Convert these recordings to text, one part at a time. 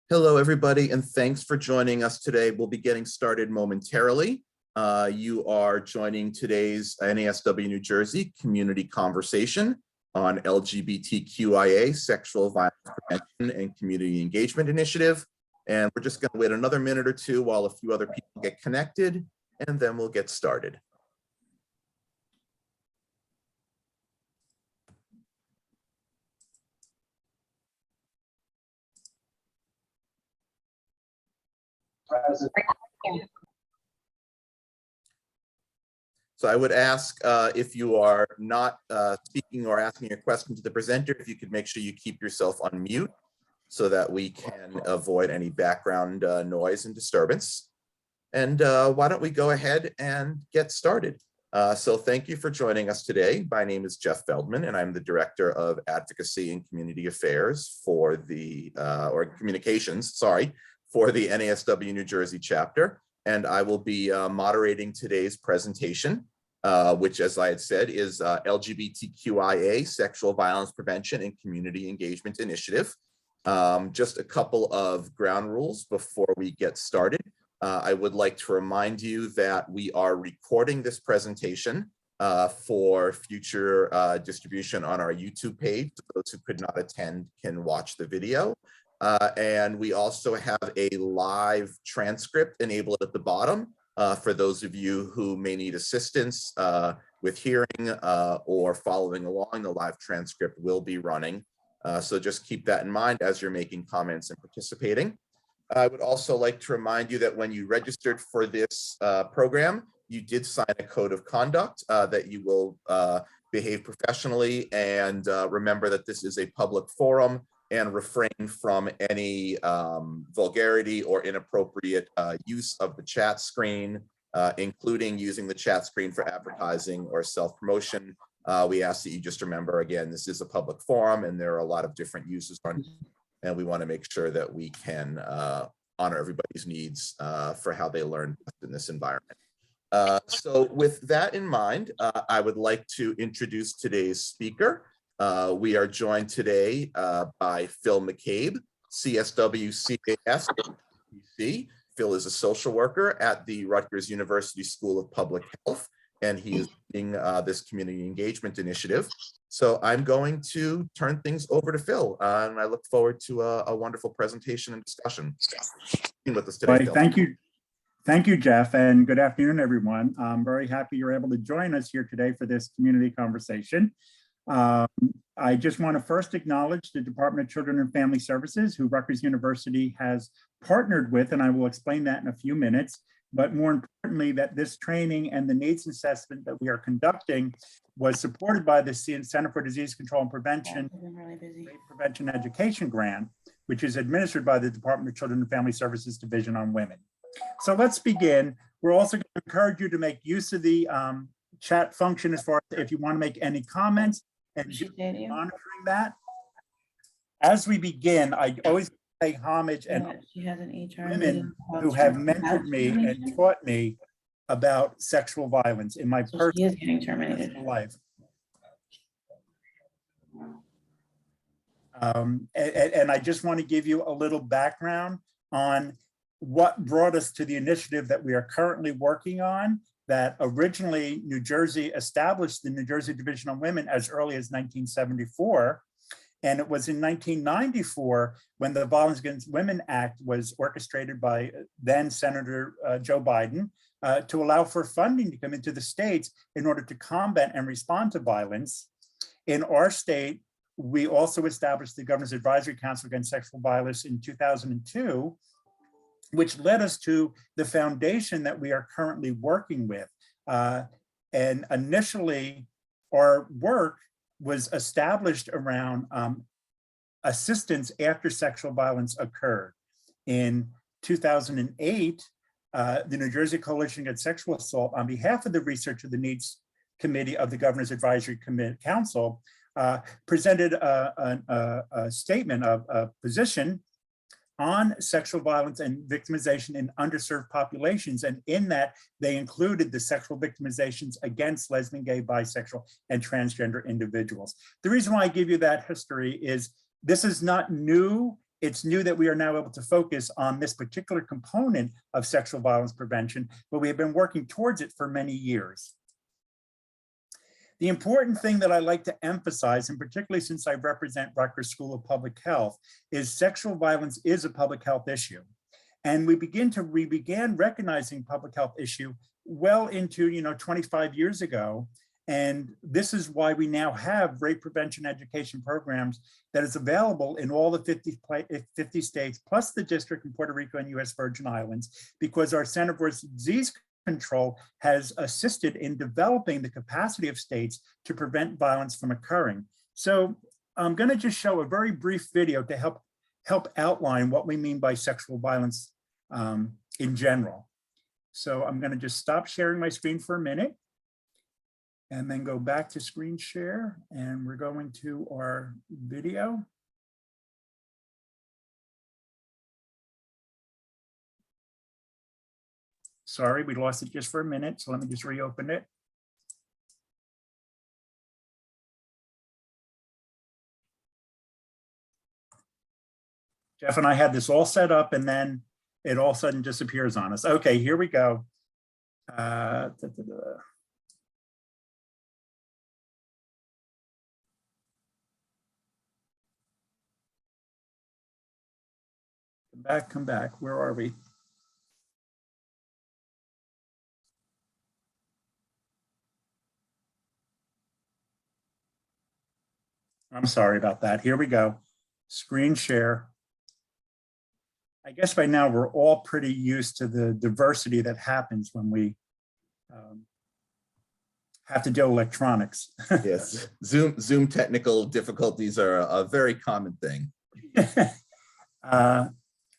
Hello, everybody, and thanks for joining us today. We'll be getting started momentarily. You are joining today's NASW New Jersey community conversation on LGBTQIA, Sexual Violence Prevention and Community Engagement Initiative. And we're just going to wait another minute or two while a few other people get connected, and then we'll get started. So I would ask if you are not speaking or asking a question to the presenter, if you could make sure you keep yourself on mute so that we can avoid any background noise and disturbance. And why don't we go ahead and get started. So thank you for joining us today. My name is Jeff Feldman, and I'm the Director of Advocacy and Community Affairs for the, or Communications, sorry, for the NASW New Jersey chapter. And I will be moderating today's presentation, which, as I had said, is LGBTQIA, Sexual Violence Prevention and Community Engagement Initiative. Just a couple of ground rules before we get started. I would like to remind you that we are recording this presentation for future distribution on our YouTube page. Those who could not attend can watch the video. And we also have a live transcript enabled at the bottom for those of you who may need assistance with hearing or following along. The live transcript will be running. So just keep that in mind as you're making comments and participating. I would also like to remind you that when you registered for this program, you did sign a code of conduct that you will behave professionally, and remember that this is a public forum and refrain from any vulgarity or inappropriate use of the chat screen, including using the chat screen for advertising or self-promotion. We ask that you just remember, again, this is a public forum and there are a lot of different uses on, and we want to make sure that we can honor everybody's needs for how they learn in this environment. So with that in mind, I would like to introduce today's speaker. We are joined today by Phil McCabe, CSW CAS. Phil is a social worker at the Rutgers University School of Public Health, and he is leading this community engagement initiative. So I'm going to turn things over to Phil, and I look forward to a wonderful presentation and discussion with us today. Right, thank you. Thank you, Jeff, and good afternoon, everyone. I'm very happy you're able to join us here today for this community conversation. I just want to first acknowledge the Department of Children and Family Services, who Rutgers University has partnered with, and I will explain that in a few minutes. But more importantly, that this training and the needs assessment that we are conducting was supported by the Center for Disease Control and Prevention, Prevention Education Grant, which is administered by the Department of Children and Family Services Division on Women. So let's begin. We're also going to encourage you to make use of the chat function as far as if you want to make any comments and monitoring that. As we begin, I always pay homage and women who have mentored me and taught me about sexual violence in my personal life. And I just want to give you a little background on what brought us to the initiative that we are currently working on, that originally New Jersey established the New Jersey Division on Women as early as 1974. And it was in 1994 when the Violence Against Women Act was orchestrated by then Senator Joe Biden to allow for funding to come into the states in order to combat and respond to violence. In our state, we also established the Governor's Advisory Council Against Sexual Violence in 2002, which led us to the foundation that we are currently working with. And initially, our work was established around assistance after sexual violence occurred. In 2008, the New Jersey Coalition Against Sexual Assault, on behalf of the Research of the Needs Committee of the Governor's Advisory Council, presented a statement, a position on sexual violence and victimization in underserved populations. And in that, they included the sexual victimizations against lesbian, gay, bisexual, and transgender individuals. The reason why I give you that history is this is not new. It's new that we are now able to focus on this particular component of sexual violence prevention, but we have been working towards it for many years. The important thing that I like to emphasize, and particularly since I represent Rutgers School of Public Health, is sexual violence is a public health issue. And we began recognizing public health issue well into 25 years ago. And this is why we now have rape prevention education programs that is available in all the 50 states, plus the district in Puerto Rico and US Virgin Islands, because our Center for Disease Control has assisted in developing the capacity of states to prevent violence from occurring. So I'm going to just show a very brief video to help outline what we mean by sexual violence in general. So I'm going to just stop sharing my screen for a minute and then go back to screen share, and we're going to our video. Sorry, we lost it just for a minute, so let me just reopen it. Jeff and I had this all set up, and then it all of a sudden disappears on us. Okay, here we go. Come back, where are we? I'm sorry about that. Here we go. Screen share. I guess by now we're all pretty used to the diversity that happens when we have to do electronics. Yes, Zoom technical difficulties are a very common thing.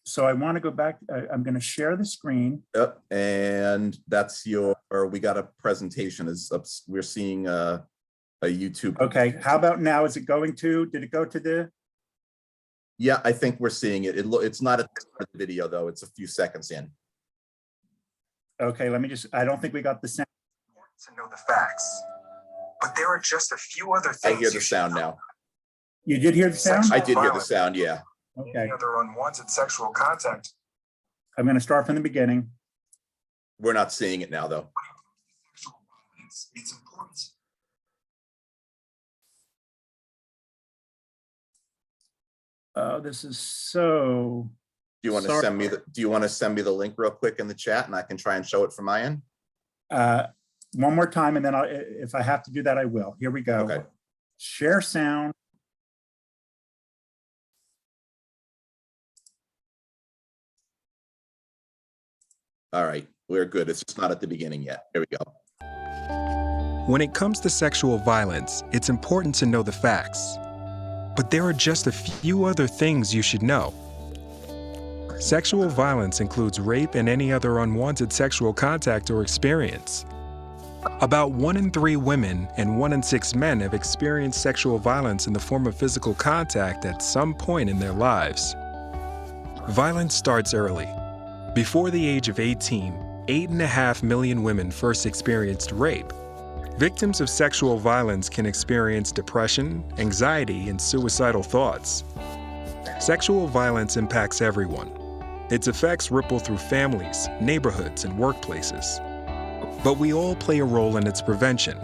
So I want to go back. I'm going to share the screen. Yep, and that's we got a presentation. We're seeing a YouTube. Okay, how about now? Is it going to, did it go to the? Yeah, I think we're seeing it. It's not at the start of the video though. It's a few seconds in. Okay, let me just, I don't think we got the sound. To know the facts, but there are just a few other things. I hear the sound now. You did hear the sound? I did hear the sound, yeah. Okay. Any other unwanted sexual contact. I'm going to start from the beginning. We're not seeing it now though. It's important. This is so. Do you want to send me the link real quick in the chat, and I can try and show it from my end? One more time, and then if I have to do that, I will. Here we go. Okay. Share sound. All right, we're good. It's just not at the beginning yet. Here we go. When it comes to sexual violence, it's important to know the facts. But there are just a few other things you should know. Sexual violence includes rape and any other unwanted sexual contact or experience. About 1 in 3 women and 1 in 6 men have experienced sexual violence in the form of physical contact at some point in their lives. Violence starts early. Before the age of 18, 8.5 million women first experienced rape. Victims of sexual violence can experience depression, anxiety, and suicidal thoughts. Sexual violence impacts everyone. Its effects ripple through families, neighborhoods, and workplaces. But we all play a role in its prevention.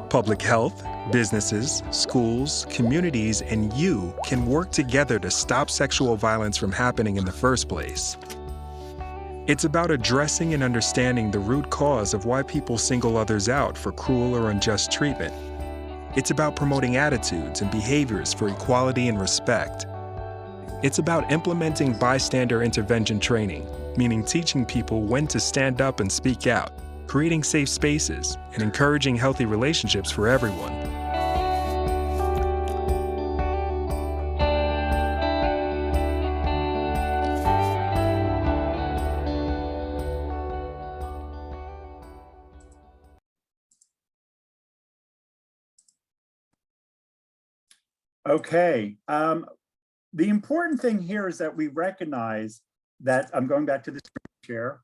Public health, businesses, schools, communities, and you can work together to stop sexual violence from happening in the first place. It's about addressing and understanding the root cause of why people single others out for cruel or unjust treatment. It's about promoting attitudes and behaviors for equality and respect. It's about implementing bystander intervention training, meaning teaching people when to stand up and speak out, creating safe spaces, and encouraging healthy relationships for everyone. Okay. The important thing here is that we recognize that, I'm going back to the screen share.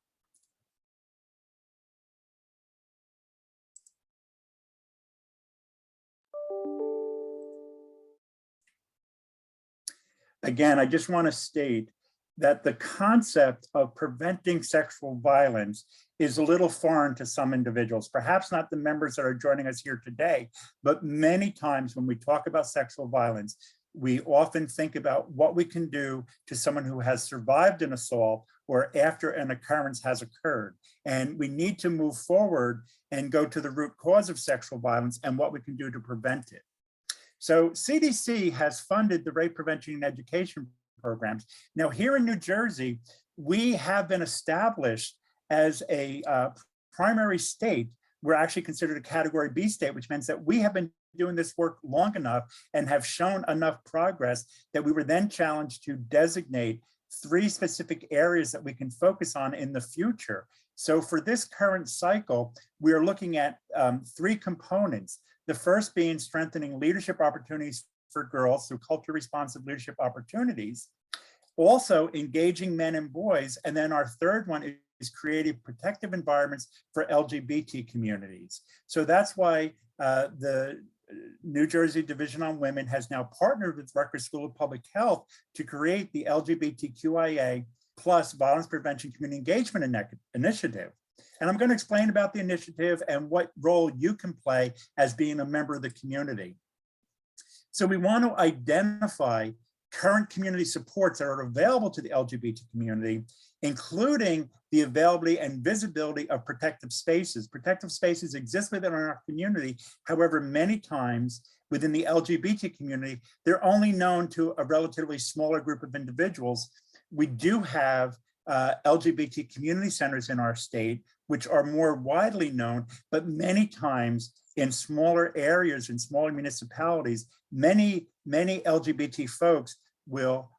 Again, I just want to state that the concept of preventing sexual violence is a little foreign to some individuals, perhaps not the members that are joining us here today, but many times when we talk about sexual violence, we often think about what we can do to someone who has survived an assault or after an occurrence has occurred. And we need to move forward and go to the root cause of sexual violence and what we can do to prevent it. So CDC has funded the rape prevention and education programs. Now here in New Jersey, we have been established as a primary state. We're actually considered a category B state, which means that we have been doing this work long enough and have shown enough progress that we were then challenged to designate 3 specific areas that we can focus on in the future. So for this current cycle, we are looking at 3 components. The first being strengthening leadership opportunities for girls through culture responsive leadership opportunities, also engaging men and boys. And then our third one is creating protective environments for LGBT communities. So that's why the New Jersey Division on Women has now partnered with Rutgers School of Public Health to create the LGBTQIA plus violence prevention community engagement initiative. And I'm going to explain about the initiative and what role you can play as being a member of the community. So we want to identify current community supports that are available to the LGBT community, including the availability and visibility of protective spaces. Protective spaces exist within our community. However, many times within the LGBT community, they're only known to a relatively smaller group of individuals. We do have LGBT community centers in our state, which are more widely known, but many times in smaller areas, in smaller municipalities, many LGBT folks will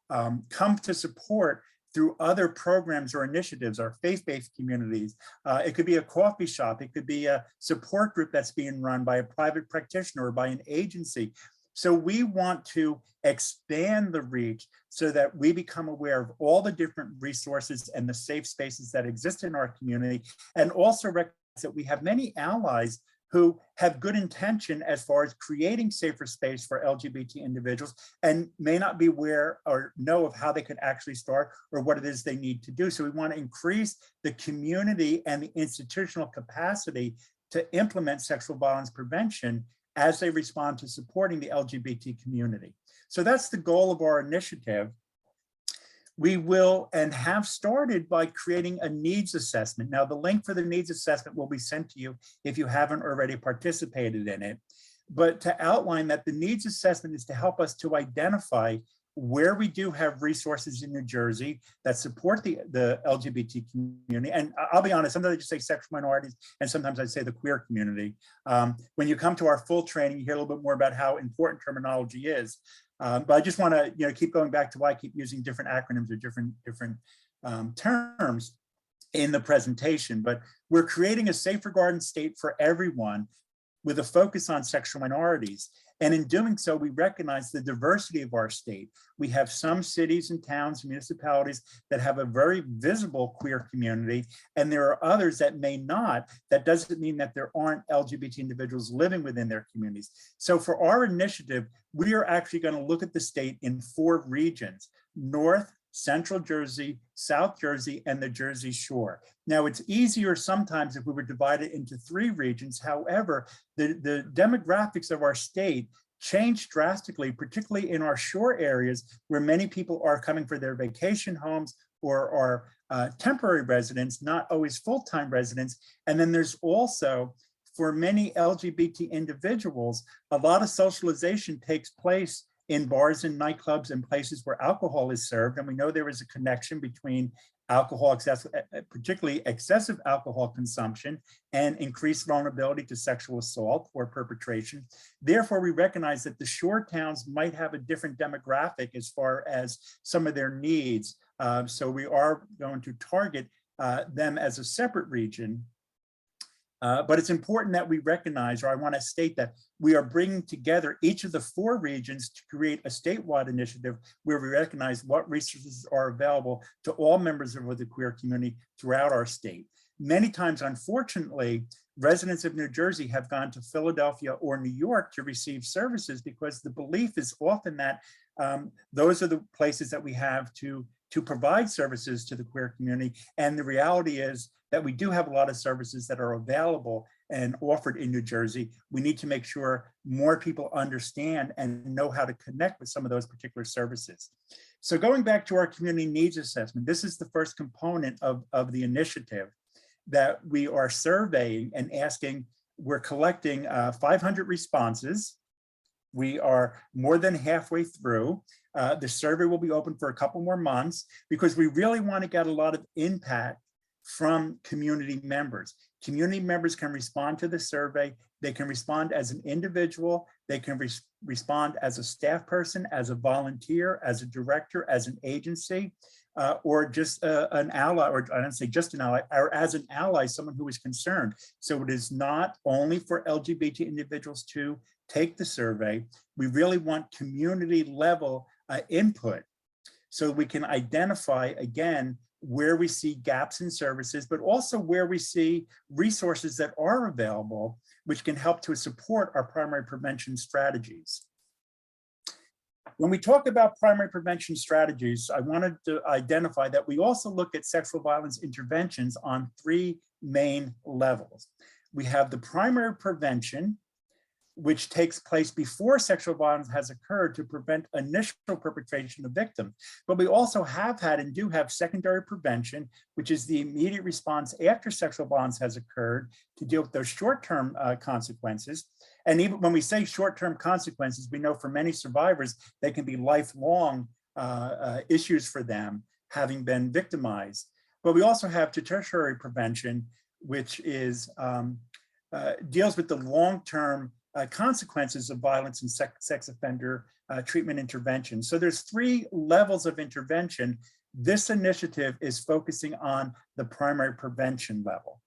come to support through other programs or initiatives, or faith-based communities. It could be a coffee shop, it could be a support group that's being run by a private practitioner or by an agency. So we want to expand the reach so that we become aware of all the different resources and the safe spaces that exist in our community, and also recognize that we have many allies who have good intention as far as creating safer space for LGBT individuals and may not be aware or know of how they could actually start or what it is they need to do. So we want to increase the community and the institutional capacity to implement sexual violence prevention as they respond to supporting the LGBT community. So that's the goal of our initiative. We will and have started by creating a needs assessment. Now, the link for the needs assessment will be sent to you if you haven't already participated in it. But to outline that the needs assessment is to help us to identify where we do have resources in New Jersey that support the LGBT community. And I'll be honest, sometimes I just say sexual minorities, and sometimes I say the queer community. When you come to our full training, you hear a little bit more about how important terminology is. But I just want to keep going back to why I keep using different acronyms or different terms in the presentation. But we're creating a safer garden state for everyone with a focus on sexual minorities. And in doing so, we recognize the diversity of our state. We have some cities and towns, municipalities that have a very visible queer community, and there are others that may not. That doesn't mean that there aren't LGBT individuals living within their communities. So for our initiative, we are actually going to look at the state in 4 regions: North, Central Jersey, South Jersey, and the Jersey Shore. Now, it's easier sometimes if we were divided into 3 regions. However, the demographics of our state changed drastically, particularly in our shore areas where many people are coming for their vacation homes or are temporary residents, not always full-time residents. And then there's also, for many LGBT individuals, a lot of socialization takes place in bars and nightclubs and places where alcohol is served. And we know there is a connection between alcohol, particularly excessive alcohol consumption, and increased vulnerability to sexual assault or perpetration. Therefore, we recognize that the shore towns might have a different demographic as far as some of their needs. So we are going to target them as a separate region. But it's important that we recognize, or I want to state that we are bringing together each of the 4 regions to create a statewide initiative where we recognize what resources are available to all members of the queer community throughout our state. Many times, unfortunately, residents of New Jersey have gone to Philadelphia or New York to receive services because the belief is often that those are the places that we have to provide services to the queer community. And the reality is that we do have a lot of services that are available and offered in New Jersey. We need to make sure more people understand and know how to connect with some of those particular services. So going back to our community needs assessment, this is the first component of the initiative that we are surveying and asking. We're collecting 500 responses. We are more than halfway through. The survey will be open for a couple more months because we really want to get a lot of impact from community members. Community members can respond to the survey. They can respond as an individual. They can respond as a staff person, as a volunteer, as a director, as an agency, or just an ally, or I don't say just an ally, or as an ally, someone who is concerned. So it is not only for LGBT individuals to take the survey. We really want community level input so we can identify, again, where we see gaps in services, but also where we see resources that are available, which can help to support our primary prevention strategies. When we talk about primary prevention strategies, I wanted to identify that we also look at sexual violence interventions on 3 main levels. We have the primary prevention, which takes place before sexual violence has occurred to prevent initial perpetration of victims. But we also have had and do have secondary prevention, which is the immediate response after sexual violence has occurred to deal with those short-term consequences. And even when we say short-term consequences, we know for many survivors, they can be lifelong issues for them having been victimized. But we also have tertiary prevention, which is deals with the long-term consequences of violence and sex offender treatment intervention. So there's 3 levels of intervention. This initiative is focusing on the primary prevention level.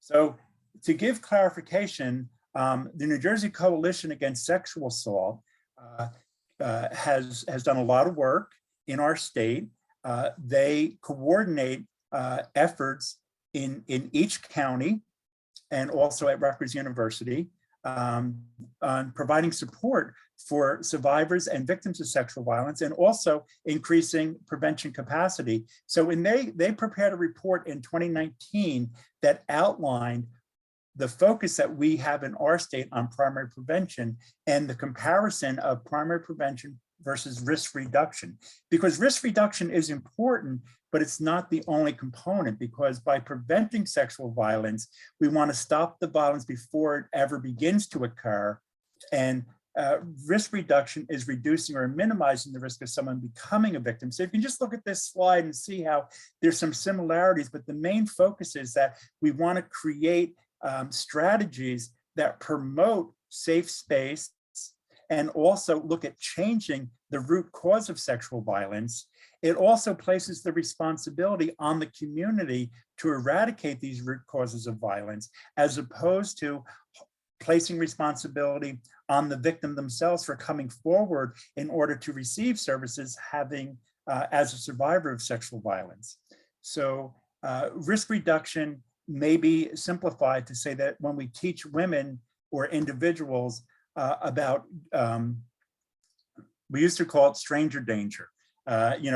So to give clarification, the New Jersey Coalition Against Sexual Assault has done a lot of work in our state. They coordinate efforts in each county and also at Rutgers University on providing support for survivors and victims of sexual violence and also increasing prevention capacity. So when they prepared a report in 2019 that outlined the focus that we have in our state on primary prevention and the comparison of primary prevention versus risk reduction. Because risk reduction is important, but it's not the only component, because by preventing sexual violence, we want to stop the violence before it ever begins to occur. And risk reduction is reducing or minimizing the risk of someone becoming a victim. So you can just look at this slide and see how there's some similarities, but the main focus is that we want to create strategies that promote safe space and also look at changing the root cause of sexual violence. It also places the responsibility on the community to eradicate these root causes of violence, as opposed to placing responsibility on the victim themselves for coming forward in order to receive services having as a survivor of sexual violence. So risk reduction may be simplified to say that when we teach women or individuals about, we used to call it stranger danger,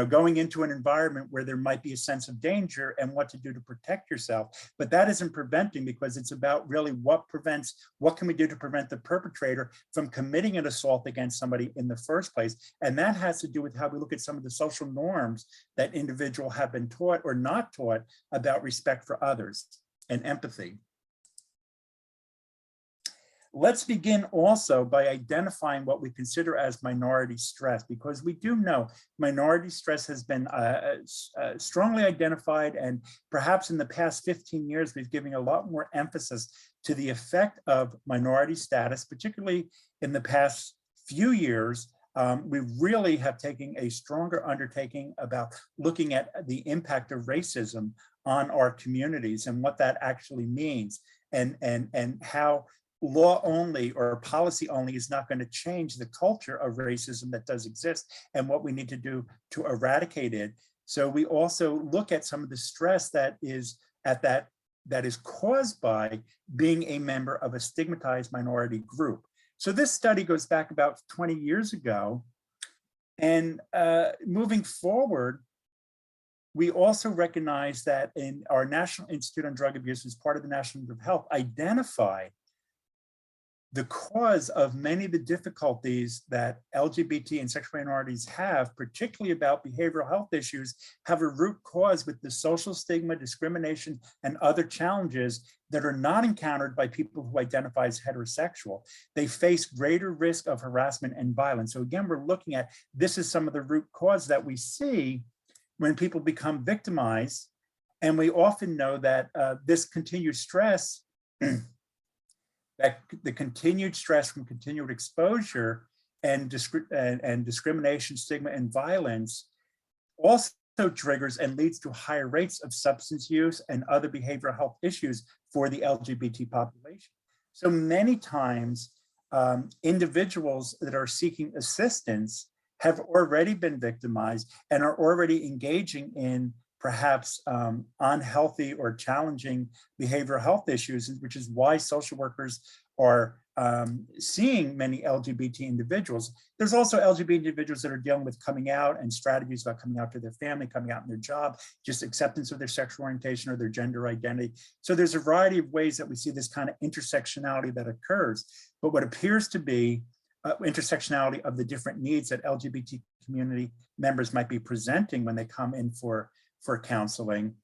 going into an environment where there might be a sense of danger and what to do to protect yourself. But that isn't preventing, because it's about really what can we do to prevent the perpetrator from committing an assault against somebody in the first place. And that has to do with how we look at some of the social norms that individuals have been taught or not taught about respect for others and empathy. Let's begin also by identifying what we consider as minority stress, because we do know minority stress has been strongly identified, and perhaps in the past 15 years, we've given a lot more emphasis to the effect of minority status, particularly in the past few years we really have taken a stronger undertaking about looking at the impact of racism on our communities and what that actually means, and how law only or policy only is not going to change the culture of racism that does exist and what we need to do to eradicate it. So we also look at some of the stress that is that is caused by being a member of a stigmatized minority group. So this study goes back about 20 years ago. And moving forward, we also recognize that in our National Institute on Drug Abuse, as part of the National Institute of Health, identified the cause of many of the difficulties that LGBT and sexual minorities have, particularly about behavioral health issues, have a root cause with the social stigma, discrimination, and other challenges that are not encountered by people who identify as heterosexual. They face greater risk of harassment and violence. So again, we're looking at, this is some of the root cause that we see when people become victimized. And we often know that this continued stress, that the continued stress from continued exposure and discrimination, stigma, and violence also triggers and leads to higher rates of substance use and other behavioral health issues for the LGBT population. So many times, individuals that are seeking assistance have already been victimized and are already engaging in perhaps unhealthy or challenging behavioral health issues, which is why social workers are seeing many LGBT individuals. There's also LGBT individuals that are dealing with coming out and strategies about coming out to their family, coming out in their job, just acceptance of their sexual orientation or their gender identity. So there's a variety of ways that we see this kind of intersectionality that occurs. But what appears to be intersectionality of the different needs that LGBT community members might be presenting when they come in for counseling.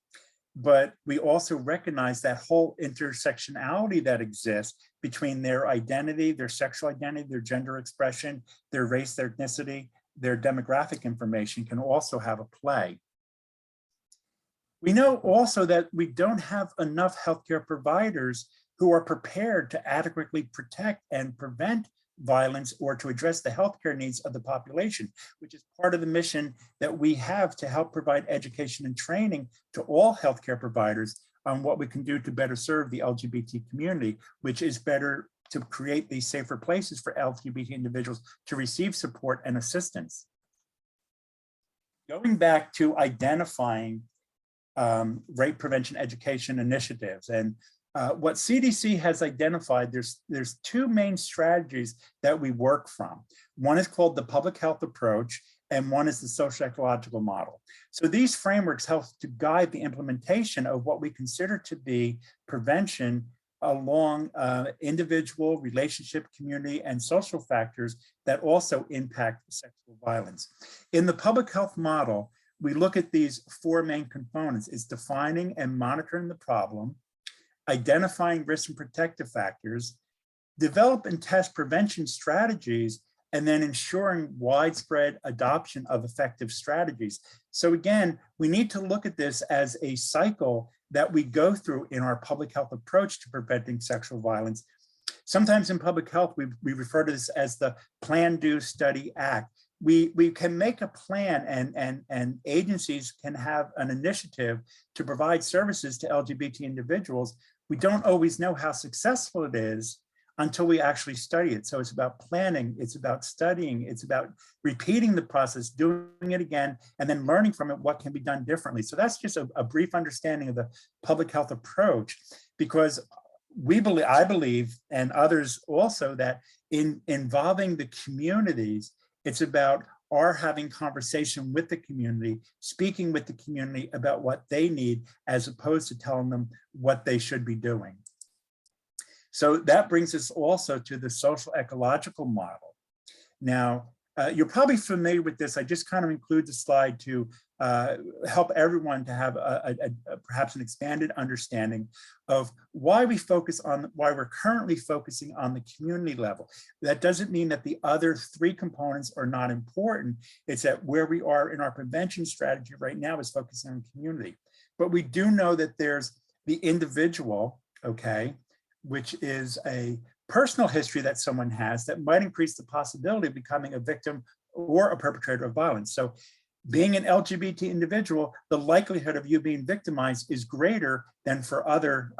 But we also recognize that whole intersectionality that exists between their identity, their sexual identity, their gender expression, their race, their ethnicity, their demographic information can also have a play. We know also that we don't have enough healthcare providers who are prepared to adequately protect and prevent violence or to address the healthcare needs of the population, which is part of the mission that we have to help provide education and training to all healthcare providers on what we can do to better serve the LGBT community, which is better to create these safer places for LGBT individuals to receive support and assistance. Going back to identifying rape prevention education initiatives, and what CDC has identified, there's two main strategies that we work from. One is called the public health approach, and one is the social ecological model. So these frameworks help to guide the implementation of what we consider to be prevention along individual, relationship, community, and social factors that also impact sexual violence. In the public health model, we look at these four main components. It's defining and monitoring the problem, identifying risk and protective factors, develop and test prevention strategies, and then ensuring widespread adoption of effective strategies. So again, we need to look at this as a cycle that we go through in our public health approach to preventing sexual violence. Sometimes in public health, we refer to this as the Plan, Do, Study, Act. We can make a plan and agencies can have an initiative to provide services to LGBT individuals. We don't always know how successful it is until we actually study it. So it's about planning, it's about studying, it's about repeating the process, doing it again, and then learning from it what can be done differently. So that's just a brief understanding of the public health approach, because I believe, and others also, that in involving the communities, it's about our having conversation with the community, speaking with the community about what they need, as opposed to telling them what they should be doing. So that brings us also to the social ecological model. Now, you're probably familiar with this. I just kind of include the slide to help everyone to have perhaps an expanded understanding of why we're currently focusing on the community level. That doesn't mean that the other three components are not important. It's that where we are in our prevention strategy right now is focusing on community. But we do know that there's the individual, okay, which is a personal history that someone has that might increase the possibility of becoming a victim or a perpetrator of violence. So being an LGBT individual, the likelihood of you being victimized is greater than for other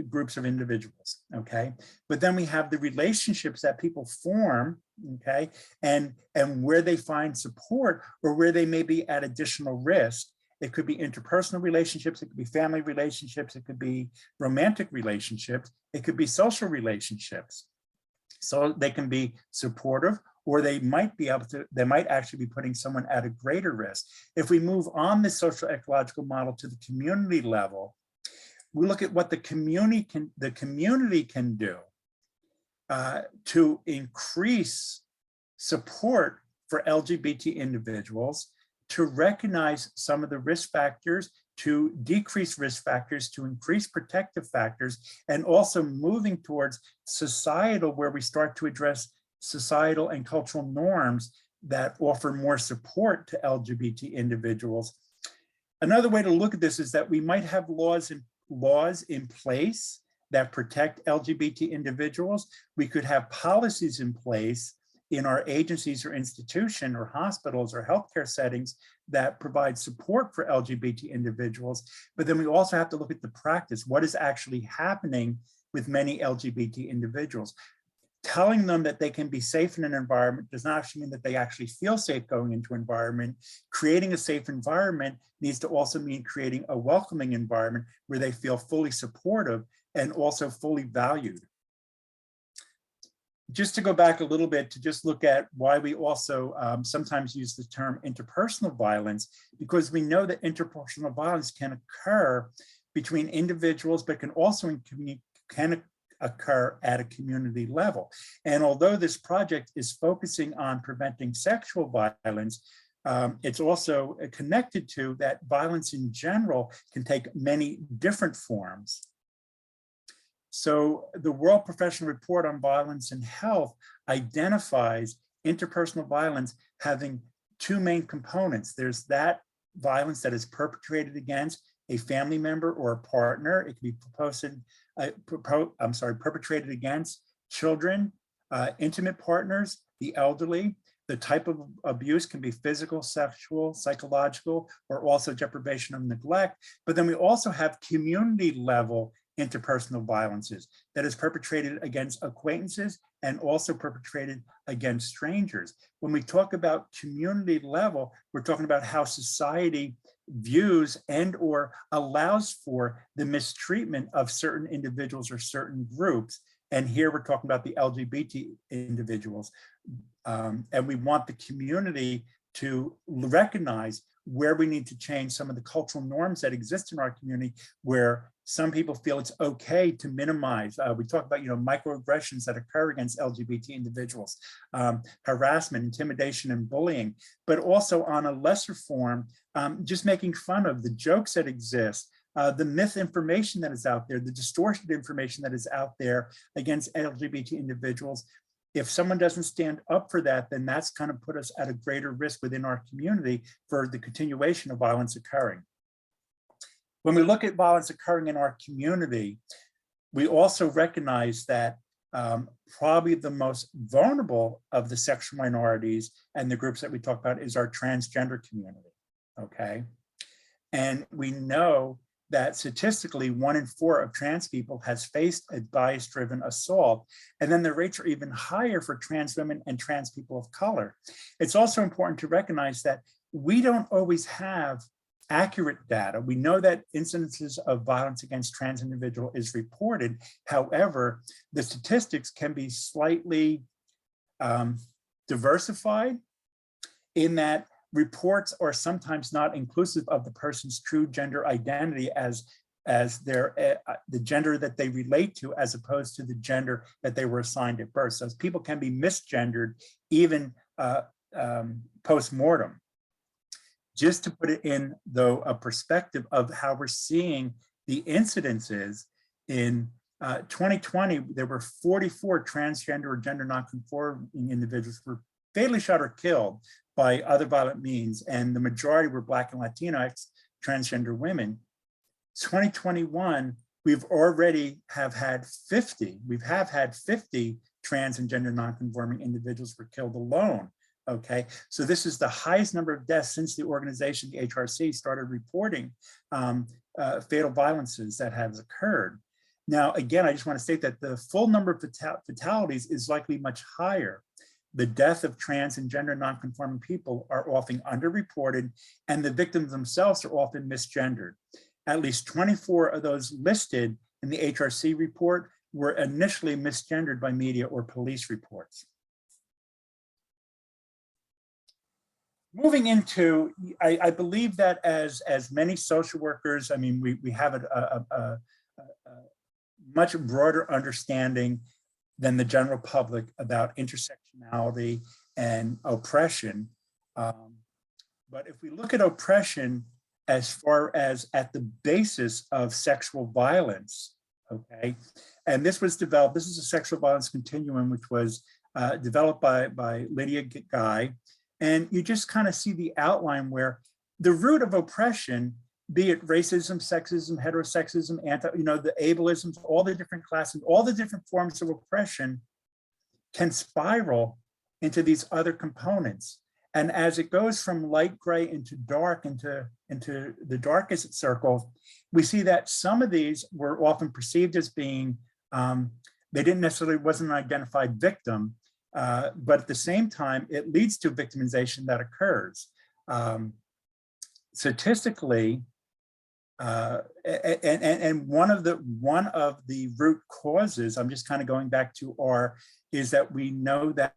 groups of individuals, okay? But then we have the relationships that people form, okay? And where they find support or where they may be at additional risk. It could be interpersonal relationships, it could be family relationships, it could be romantic relationships, it could be social relationships. So they can be supportive, or they might be able to, they might actually be putting someone at a greater risk. If we move on the social ecological model to the community level, we look at what the community can do to increase support for LGBT individuals, to recognize some of the risk factors, to decrease risk factors, to increase protective factors, and also moving towards societal, where we start to address societal and cultural norms that offer more support to LGBT individuals. Another way to look at this is that we might have laws in place that protect LGBT individuals. We could have policies in place in our agencies or institution or hospitals or healthcare settings that provide support for LGBT individuals. But then we also have to look at the practice. What is actually happening with many LGBT individuals? Telling them that they can be safe in an environment does not actually mean that they actually feel safe going into an environment. Creating a safe environment needs to also mean creating a welcoming environment where they feel fully supportive and also fully valued. Just to go back a little bit to just look at why we also sometimes use the term interpersonal violence, because we know that interpersonal violence can occur between individuals, but can also occur at a community level. And although this project is focusing on preventing sexual violence, it's also connected to that violence in general can take many different forms. So the World Professional Report on Violence and Health identifies interpersonal violence having two main components. There's that violence that is perpetrated against a family member or a partner. It can be perpetrated against children, intimate partners, the elderly. The type of abuse can be physical, sexual, psychological, or also deprivation of neglect. But then we also have community level interpersonal violences that is perpetrated against acquaintances and also perpetrated against strangers. When we talk about community level, we're talking about how society views and or allows for the mistreatment of certain individuals or certain groups. And here we're talking about the LGBT individuals. And we want the community to recognize where we need to change some of the cultural norms that exist in our community, where some people feel it's okay to minimize. We talk about, microaggressions that occur against LGBT individuals, harassment, intimidation, and bullying, but also on a lesser form, just making fun of the jokes that exist, the myth information that is out there, the distorted information that is out there against LGBT individuals. If someone doesn't stand up for that, then that's kind of put us at a greater risk within our community for the continuation of violence occurring. When we look at violence occurring in our community, we also recognize that probably the most vulnerable of the sexual minorities and the groups that we talk about is our transgender community, okay? And we know that statistically 1 in 4 of trans people has faced a bias-driven assault, and then the rates are even higher for trans women and trans people of color. It's also important to recognize that we don't always have accurate data. We know that incidences of violence against trans individuals is reported. However, the statistics can be slightly diversified in that reports are sometimes not inclusive of the person's true gender identity as their the gender that they relate to, as opposed to the gender that they were assigned at birth. So people can be misgendered even post-mortem. Just to put it in, though, a perspective of how we're seeing the incidences, in 2020, there were 44 transgender or gender nonconforming individuals who were fatally shot or killed by other violent means, and the majority were Black and Latinx transgender women. 2021, we've already had 50 trans and gender nonconforming individuals were killed alone Okay, so this is the highest number of deaths since the organization, the HRC, started reporting fatal violences that has occurred. Now, again, I just want to state that the full number of fatalities is likely much higher. The death of trans and gender nonconforming people are often underreported, and the victims themselves are often misgendered. At least 24 of those listed in the HRC report were initially misgendered by media or police reports. Moving into, I believe that as many social workers, I mean, we have a much broader understanding than the general public about intersectionality and oppression. But if we look at oppression as far as at the basis of sexual violence, okay, and this was developed, this is a sexual violence continuum, which was developed by Lydia Guy. And you just kind of see the outline where the root of oppression, be it racism, sexism, heterosexism, the ableisms, all the different classes, all the different forms of oppression can spiral into these other components. And as it goes from light gray into dark, into the darkest circles, we see that some of these were often perceived as being, they didn't necessarily, wasn't an identified victim, but at the same time, it leads to victimization that occurs. Statistically, and one of the root causes, I'm just kind of going back to is that we know that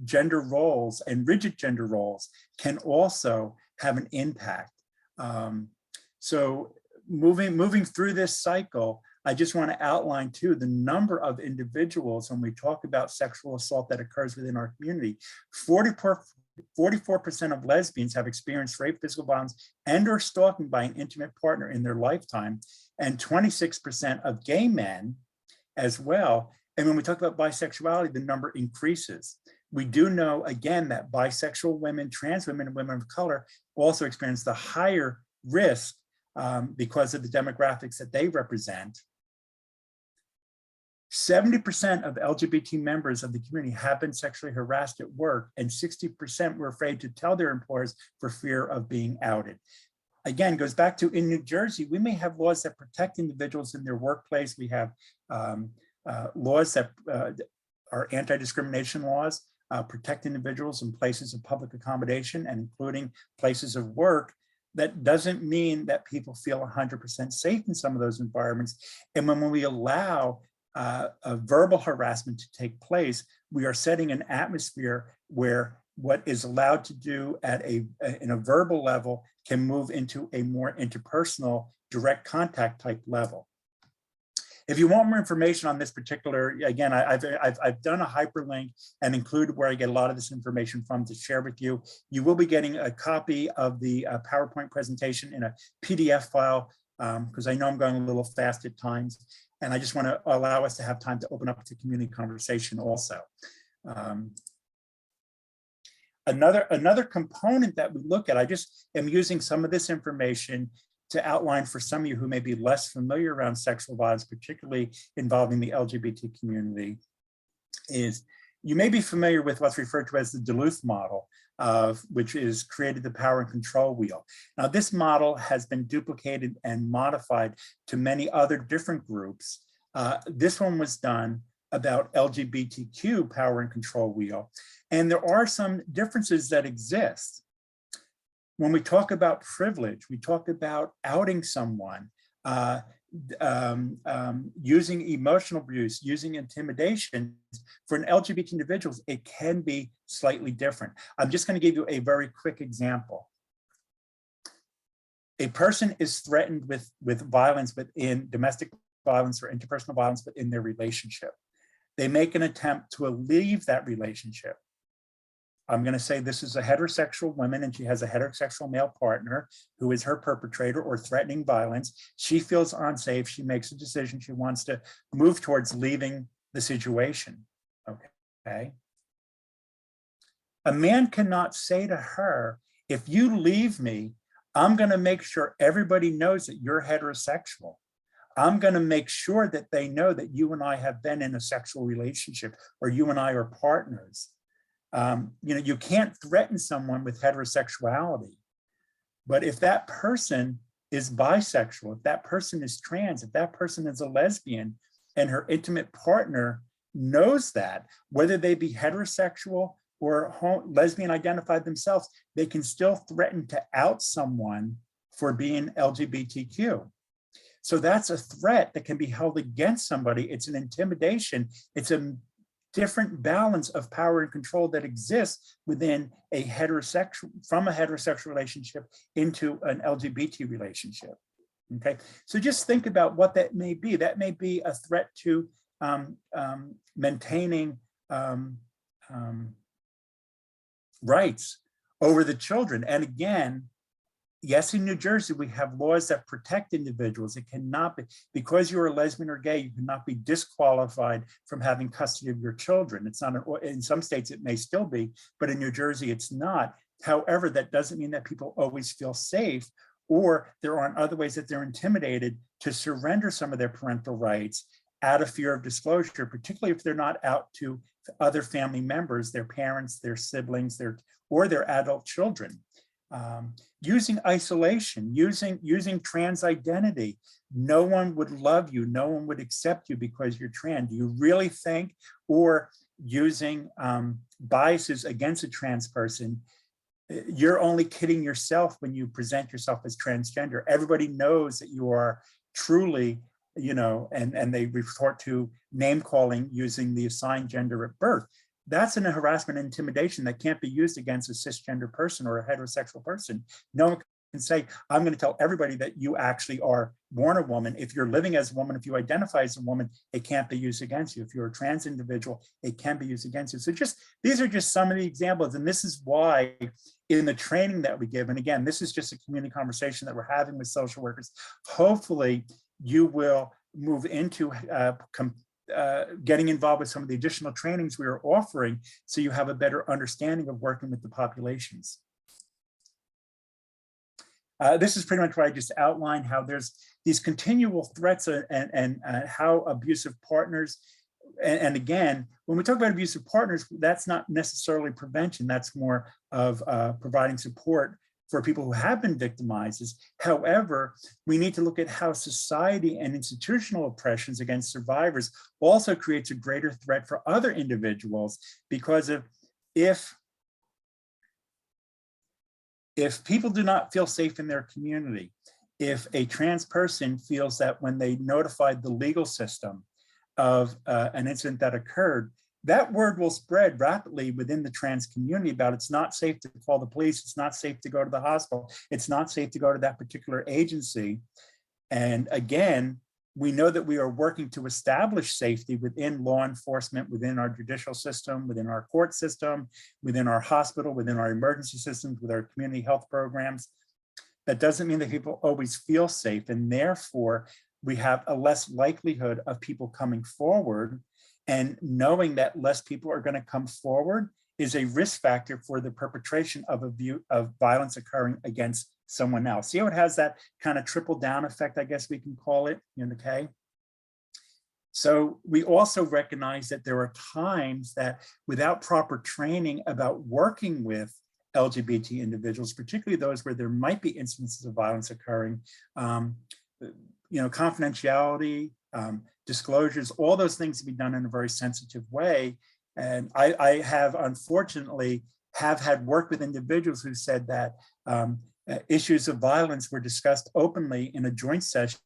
gender roles and rigid gender roles can also have an impact. So moving through this cycle, I just want to outline too the number of individuals when we talk about sexual assault that occurs within our community. 44% of lesbians have experienced rape, physical violence, and or stalking by an intimate partner in their lifetime, and 26% of gay men as well. And when we talk about bisexuality, the number increases. We do know, again, that bisexual women, trans women, and women of color also experience the higher risk because of the demographics that they represent. 70% of LGBT members of the community have been sexually harassed at work, and 60% were afraid to tell their employers for fear of being outed. Again, goes back to in New Jersey, we may have laws that protect individuals in their workplace. We have laws that are anti-discrimination laws, protect individuals in places of public accommodation and including places of work. That doesn't mean that people feel 100% safe in some of those environments. And when we allow a verbal harassment to take place, we are setting an atmosphere where what is allowed to do at in a verbal level can move into a more interpersonal, direct contact type level. If you want more information on this particular, again, I've done a hyperlink and included where I get a lot of this information from to share with you. You will be getting a copy of the PowerPoint presentation in a PDF file because I know I'm going a little fast at times. And I just want to allow us to have time to open up to community conversation also. Another component that we look at, I just am using some of this information to outline for some of you who may be less familiar around sexual violence, particularly involving the LGBT community, is you may be familiar with what's referred to as the Duluth model, which is created the power and control wheel. Now, this model has been duplicated and modified to many other different groups. This one was done about LGBTQ power and control wheel. And there are some differences that exist. When we talk about privilege, we talk about outing someone, using emotional abuse, using intimidation. For an LGBT individuals, it can be slightly different. I'm just going to give you a very quick example. A person is threatened with violence within domestic violence or interpersonal violence within their relationship. They make an attempt to leave that relationship. I'm going to say this is a heterosexual woman and she has a heterosexual male partner who is her perpetrator or threatening violence. She feels unsafe. She makes a decision. She wants to move towards leaving the situation. Okay. A man cannot say to her, if you leave me, I'm going to make sure everybody knows that you're heterosexual. I'm going to make sure that they know that you and I have been in a sexual relationship or you and I are partners. You can't threaten someone with heterosexuality, but if that person is bisexual, if that person is trans, if that person is a lesbian, and her intimate partner knows that, whether they be heterosexual or lesbian identified themselves, they can still threaten to out someone for being LGBTQ. So that's a threat that can be held against somebody. It's an intimidation. It's a different balance of power and control that exists within a heterosexual, from a heterosexual relationship into an LGBT relationship. Okay, so just think about what that may be. That may be a threat to maintaining rights over the children. And again, yes, in New Jersey, we have laws that protect individuals. It cannot be, because you're a lesbian or gay, you cannot be disqualified from having custody of your children. It's not, in some states it may still be, but in New Jersey it's not. However, that doesn't mean that people always feel safe, or there aren't other ways that they're intimidated to surrender some of their parental rights out of fear of disclosure, particularly if they're not out to other family members, their parents, their siblings, or their adult children. Using isolation, using trans identity. No one would love you, no one would accept you because you're trans. Do you really think? Or using biases against a trans person. You're only kidding yourself when you present yourself as transgender. Everybody knows that you are truly, and they resort to name calling using the assigned gender at birth. That's a harassment and intimidation that can't be used against a cisgender person or a heterosexual person. No one can say, I'm going to tell everybody that you actually are born a woman. If you're living as a woman, if you identify as a woman, it can't be used against you. If you're a trans individual, it can be used against you. So these are just some of the examples. And this is why in the training that we give, and again, this is just a community conversation that we're having with social workers, hopefully you will move into getting involved with some of the additional trainings we are offering so you have a better understanding of working with the populations. This is pretty much what I just outlined, how there's these continual threats and how abusive partners, and again, when we talk about abusive partners, that's not necessarily prevention, that's more of providing support for people who have been victimized. However, we need to look at how society and institutional oppressions against survivors also creates a greater threat for other individuals, because if people do not feel safe in their community, if a trans person feels that when they notified the legal system of an incident that occurred, that word will spread rapidly within the trans community about it's not safe to call the police, it's not safe to go to the hospital, it's not safe to go to that particular agency. And again, we know that we are working to establish safety within law enforcement, within our judicial system, within our court system, within our hospital, within our emergency systems, with our community health programs. That doesn't mean that people always feel safe, and therefore we have a less likelihood of people coming forward. And knowing that less people are going to come forward is a risk factor for the perpetration of violence occurring against someone else. See how it has that kind of trickle down effect, I guess we can call it, okay? So we also recognize that there are times that without proper training about working with LGBT individuals, particularly those where there might be instances of violence occurring, confidentiality, disclosures, all those things to be done in a very sensitive way. And I have, unfortunately, have had work with individuals who said that issues of violence were discussed openly in a joint session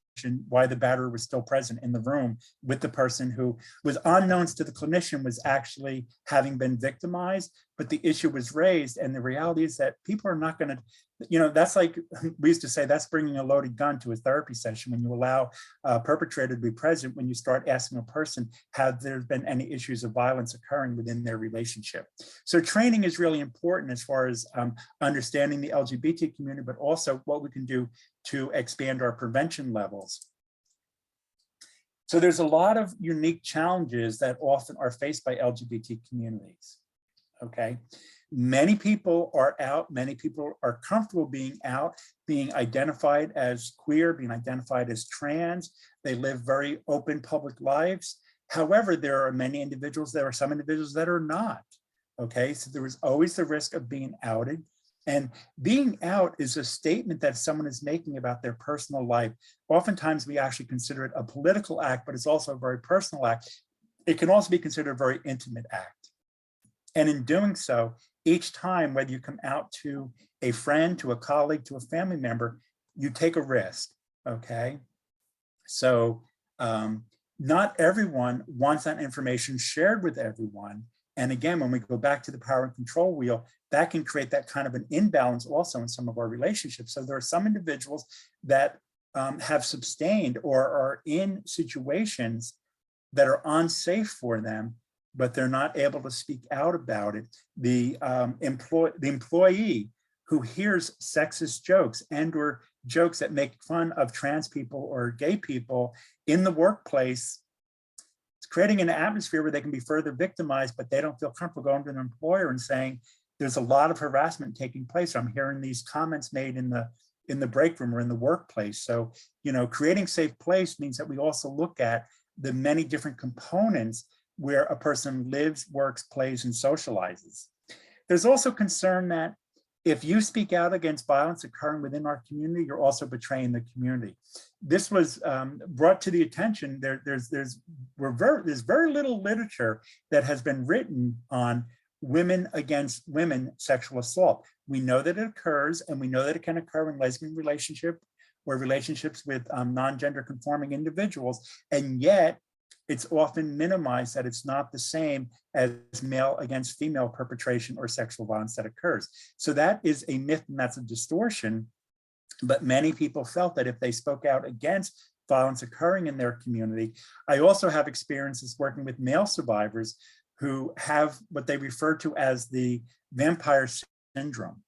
while the batterer was still present in the room with the person who was unknowns to the clinician was actually having been victimized, but the issue was raised. And the reality is that people are not going to, that's like we used to say, that's bringing a loaded gun to a therapy session when you allow a perpetrator to be present, when you start asking a person, have there been any issues of violence occurring within their relationship? So training is really important as far as understanding the LGBT community, but also what we can do to expand our prevention levels. So there's a lot of unique challenges that often are faced by LGBT communities, okay? Many people are out, many people are comfortable being out, being identified as queer, being identified as trans. They live very open public lives. However, there are many individuals, there are some individuals that are not. Okay, so there was always the risk of being outed. And being out is a statement that someone is making about their personal life. Oftentimes we actually consider it a political act, but it's also a very personal act. It can also be considered a very intimate act. And in doing so, each time, whether you come out to a friend, to a colleague, to a family member, you take a risk, okay? So not everyone wants that information shared with everyone. And again, when we go back to the power and control wheel, that can create that kind of an imbalance also in some of our relationships. So there are some individuals that have sustained or are in situations that are unsafe for them, but they're not able to speak out about it. The employee who hears sexist jokes and or jokes that make fun of trans people or gay people in the workplace, it's creating an atmosphere where they can be further victimized, but they don't feel comfortable going to an employer and saying, there's a lot of harassment taking place. I'm hearing these comments made in the break room or in the workplace. So, you know, creating safe place means that we also look at the many different components where a person lives, works, plays, and socializes. There's also concern that if you speak out against violence occurring within our community, you're also betraying the community. This was brought to the attention. There's very little literature that has been written on women against women sexual assault. We know that it occurs, and we know that it can occur in lesbian relationship or relationships with non-gender conforming individuals, and yet it's often minimized that it's not the same as male against female perpetration or sexual violence that occurs. So that is a myth and that's a distortion, but many people felt that if they spoke out against violence occurring in their community. I also have experiences working with male survivors who have what they refer to as the vampire syndrome.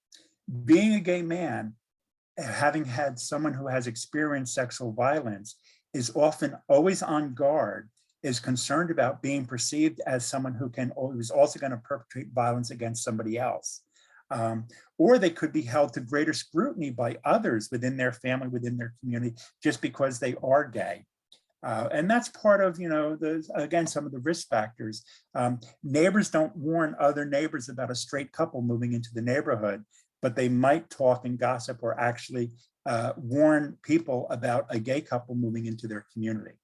Being a gay man, having had someone who has experienced sexual violence, is often always on guard, is concerned about being perceived as someone who's also going to perpetrate violence against somebody else. Or they could be held to greater scrutiny by others within their family, within their community, just because they are gay. And that's part of, you know, again, some of the risk factors. Neighbors don't warn other neighbors about a straight couple moving into the neighborhood, but they might talk and gossip or actually warn people about a gay couple moving into their community.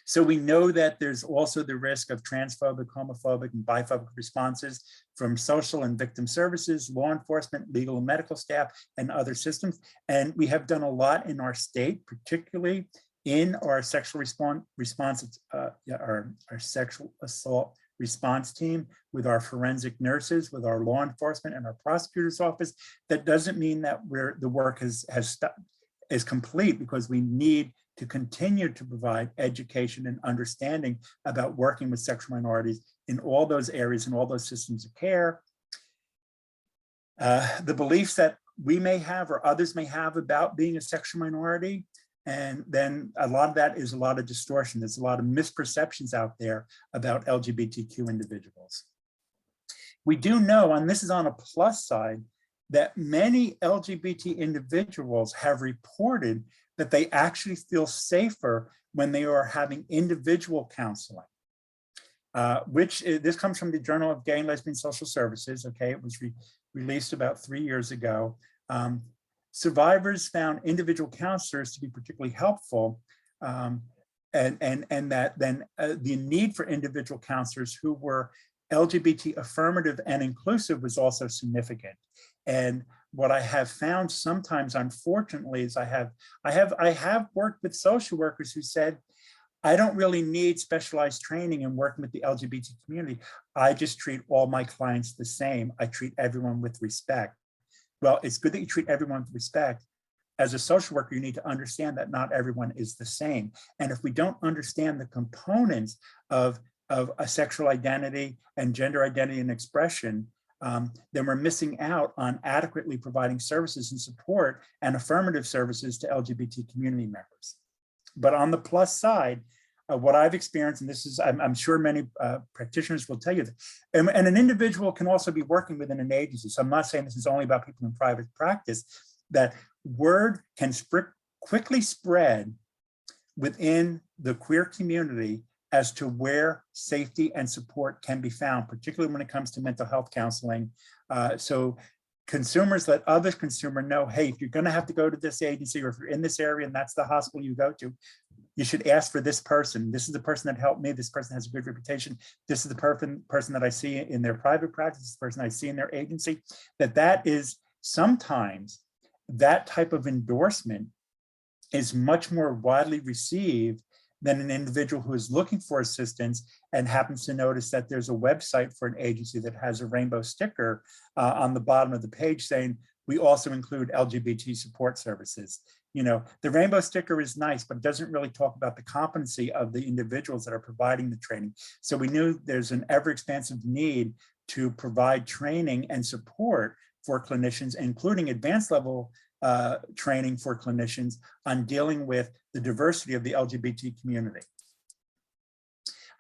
So we know that there's also the risk of transphobic, homophobic, and biphobic responses from social and victim services, law enforcement, legal and medical staff, and other systems. And we have done a lot in our state, particularly in our sexual our sexual assault response team, with our forensic nurses, with our law enforcement and our prosecutor's office. That doesn't mean that the work is complete, because we need to continue to provide education and understanding about working with sexual minorities in all those areas and all those systems of care. The beliefs that we may have or others may have about being a sexual minority, and then a lot of that is a lot of distortion. There's a lot of misperceptions out there about LGBTQ individuals. We do know, and this is on a plus side, that many LGBT individuals have reported that they actually feel safer when they are having individual counseling, this comes from the Journal of Gay and Lesbian Social Services. Okay, it was released about 3 years ago. Survivors found individual counselors to be particularly helpful, and that then the need for individual counselors who were LGBT affirmative and inclusive was also significant. And what I have found sometimes, unfortunately, is I have worked with social workers who said, I don't really need specialized training in working with the LGBT community. I just treat all my clients the same. I treat everyone with respect. Well, it's good that you treat everyone with respect. As a social worker, you need to understand that not everyone is the same. And if we don't understand the components of a sexual identity and gender identity and expression, then we're missing out on adequately providing services and support and affirmative services to LGBT community members. But on the plus side, what I've experienced, and this is, I'm sure many practitioners will tell you that, and an individual can also be working within an agency. So I'm not saying this is only about people in private practice, that word can quickly spread within the queer community as to where safety and support can be found, particularly when it comes to mental health counseling. So consumers let other consumer know, hey, if you're going to have to go to this agency, or if you're in this area and that's the hospital you go to, you should ask for this person. This is the person that helped me. This person has a good reputation. This is the person that I see in their private practice, this person I see in their agency. That is sometimes that type of endorsement is much more widely received than an individual who is looking for assistance and happens to notice that there's a website for an agency that has a rainbow sticker on the bottom of the page saying, we also include LGBT support services. You know, the rainbow sticker is nice, but it doesn't really talk about the competency of the individuals that are providing the training. So we knew there's an ever expansive need to provide training and support for clinicians, including advanced level training for clinicians on dealing with the diversity of the LGBT community.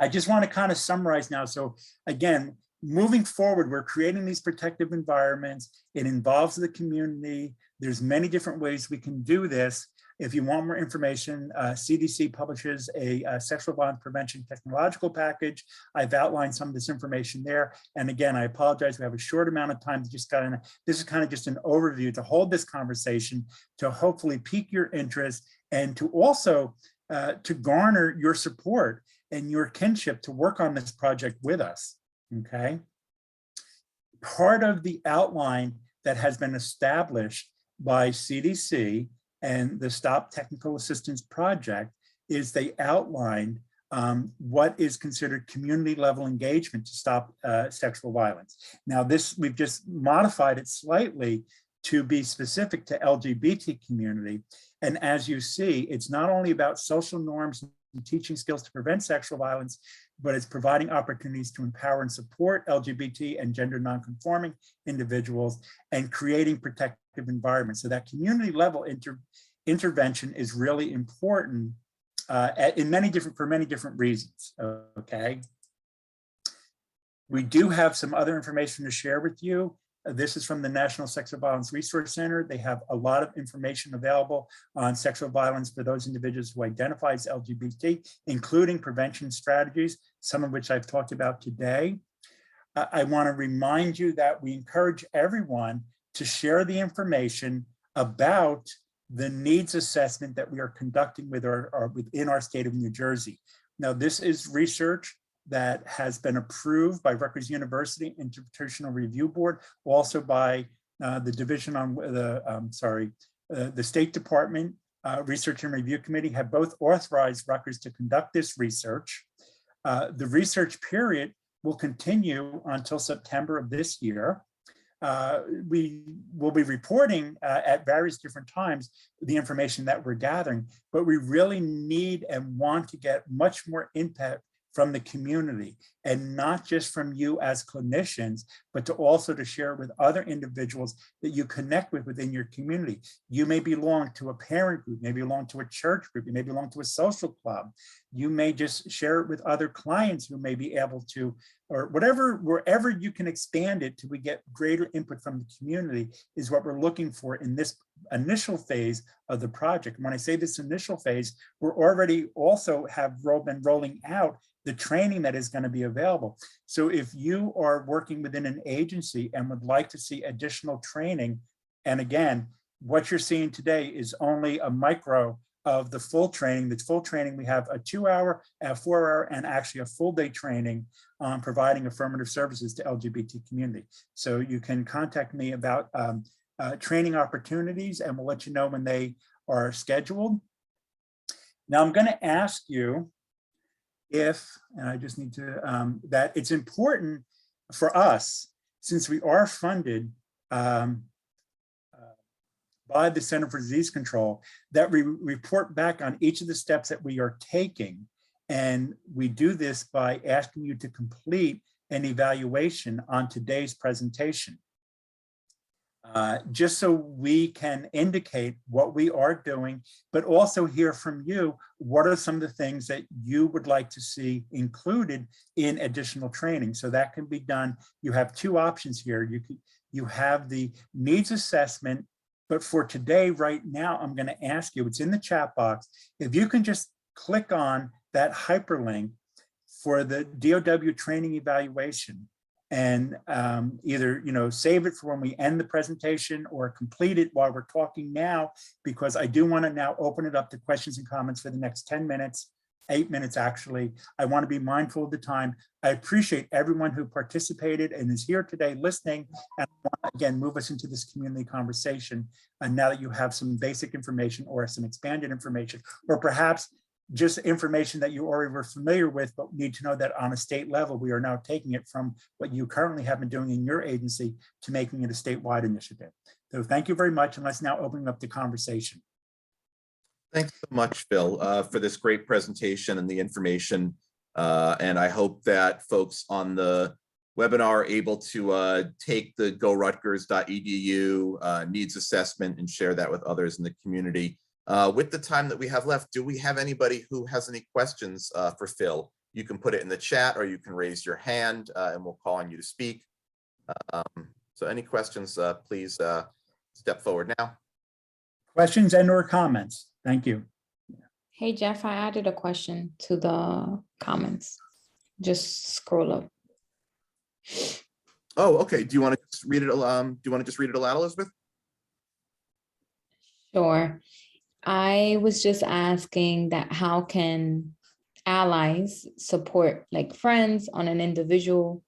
I just want to kind of summarize now. So again, moving forward, we're creating these protective environments. It involves the community. There's many different ways we can do this. If you want more information, CDC publishes a sexual violence prevention technological package. I've outlined some of this information there. And again, I apologize, we have a short amount of time to just kind of, this is kind of just an overview to hold this conversation, to hopefully pique your interest, and to also to garner your support and your kinship to work on this project with us, okay? Part of the outline that has been established by CDC and the Stop Technical Assistance Project is they outlined what is considered community level engagement to stop sexual violence. Now this, we've just modified it slightly to be specific to LGBT community. And as you see, it's not only about social norms and teaching skills to prevent sexual violence, but it's providing opportunities to empower and support LGBT and gender nonconforming individuals and creating protective environments. So that community level intervention is really important for many different reasons, okay? We do have some other information to share with you. This is from the National Sexual Violence Resource Center. They have a lot of information available on sexual violence for those individuals who identify as LGBT, including prevention strategies, some of which I've talked about today. I want to remind you that we encourage everyone to share the information about the needs assessment that we are conducting within our state of New Jersey. Now, this is research that has been approved by Rutgers University Interpersonal Review Board, also by the Division on the State Department Research and Review Committee have both authorized Rutgers to conduct this research. The research period will continue until September of this year. We will be reporting at various different times the information that we're gathering, but we really need and want to get much more input from the community, and not just from you as clinicians, but to also to share with other individuals that you connect with within your community. You may belong to a parent group, maybe belong to a church group, you may belong to a social club. You may just share it with other clients who may be able to, or whatever, wherever you can expand it till we get greater input from the community is what we're looking for in this initial phase of the project. When I say this initial phase, we're already also been rolling out the training that is going to be available. So if you are working within an agency and would like to see additional training, and again, what you're seeing today is only a micro of the full training. The full training, we have a 2-hour, a 4-hour, and actually a full day training on providing affirmative services to LGBT community. So you can contact me about training opportunities, and we'll let you know when they are scheduled. Now I'm going to ask you if, and I just need to, that it's important for us, since we are funded by the Center for Disease Control, that we report back on each of the steps that we are taking. And we do this by asking you to complete an evaluation on today's presentation. Just so we can indicate what we are doing, but also hear from you, what are some of the things that you would like to see included in additional training? So that can be done. You have two options here. You have the needs assessment, but for today, right now, I'm going to ask you, it's in the chat box, if you can just click on that hyperlink for the DOW training evaluation and either, save it for when we end the presentation or complete it while we're talking now, because I do want to now open it up to questions and comments for the next 10 minutes, 8 minutes actually. I want to be mindful of the time. I appreciate everyone who participated and is here today listening, and I want to again move us into this community conversation. And now that you have some basic information or some expanded information, or perhaps just information that you already were familiar with, but need to know that on a state level, we are now taking it from what you currently have been doing in your agency to making it a statewide initiative. So thank you very much, and let's now open up the conversation. Thanks so much, Phil, for this great presentation and the information. And I hope that folks on the webinar are able to take the gorutgers.edu needs assessment and share that with others in the community. With the time that we have left, do we have anybody who has any questions for Phil? You can put it in the chat or you can raise your hand and we'll call on you to speak. So any questions, please step forward now. Questions and or comments? Thank you. Hey, Jeff, I added a question to the comments. Just scroll up. Oh, okay. Do you want to just read it? Do you want to just read it aloud, Elizabeth? Sure. I was just asking that how can allies support like friends on an individual